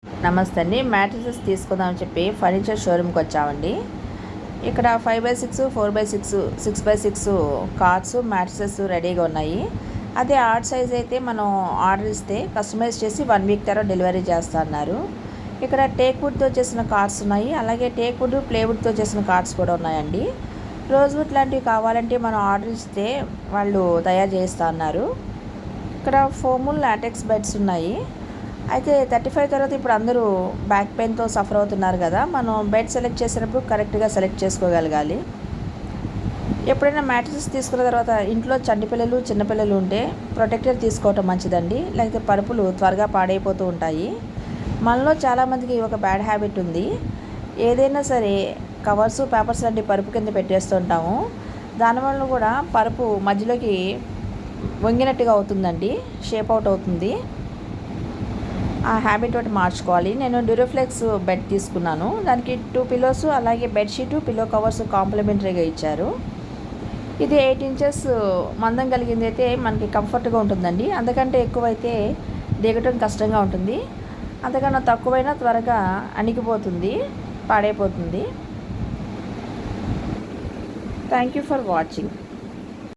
నమస్తే అండి. మ్యాట్రిసెస్ తీసుకుందామని చెప్పి ఫర్నిచర్ షోరూమ్కి వచ్చామండి. ఇక్కడ 5x6, 4x6, 6x6 cards, matrices రెడీగా ఉన్నాయి. అదే ఆర్ట్ సైజ్ అయితే మనం ఆర్డర్ ఇస్తే కస్టమైజ్ చేసి 1 వీక్ తర్వాత డెలివరీ చేస్తా అన్నారు. ఇక్కడ టేక్ వుడ్తో చేసిన కార్డ్స్ ఉన్నాయి. అలాగే టేక్ వుడ్, ప్లేవుడ్తో చేసిన కార్డ్స్ కూడా ఉన్నాయండి. రోజ్వుడ్ లాంటివి కావాలంటే మనం ఆర్డర్ ఇస్తే వాళ్ళు తయారు చేస్తా అన్నారు. ఇక్కడ ఫోము, లాటెక్స్ బెడ్స్ ఉన్నాయి. అయితే 35 తర్వాత ఇప్పుడు అందరూ బ్యాక్ పెయిన్తో సఫర్ అవుతున్నారు కదా, మనం బెడ్ సెలెక్ట్ చేసినప్పుడు కరెక్ట్గా సెలెక్ట్ చేసుకోగలగాలి. ఎప్పుడైనా మ్యాట్రిసెస్ తీసుకున్న తర్వాత ఇంట్లో చంటిపిల్లలు, చిన్నపిల్లలు ఉంటే ప్రొటెక్టర్ తీసుకోవటం మంచిదండి. లేకపోతే పరుపులు త్వరగా పాడైపోతూ ఉంటాయి. మనలో చాలామందికి ఒక బ్యాడ్ హ్యాబిట్ ఉంది. ఏదైనా సరే కవర్సు, పేపర్స్ లాంటి పరుపు కింద పెట్టేస్తుంటాము. దానివల్ల కూడా పరుపు మధ్యలోకి వంగినట్టుగా అవుతుందండి, షేప్ అవుట్ అవుతుంది. ఆ హ్యాబిట్ ఒకటి మార్చుకోవాలి. నేను డ్యూరోఫ్లెక్స్ బెడ్ తీసుకున్నాను. దానికి 2 పిల్లోస్ అలాగే బెడ్షీటు, పిల్లో కవర్స్ కాంప్లిమెంటరీగా ఇచ్చారు. ఇది 8 ఇంచెస్ మందం కలిగింది అయితే మనకి కంఫర్ట్గా ఉంటుందండి. అంతకంటే ఎక్కువైతే దిగటం కష్టంగా ఉంటుంది. అంతకన్నా తక్కువైనా త్వరగా అణిగిపోతుంది, పాడైపోతుంది. Thank you for watching.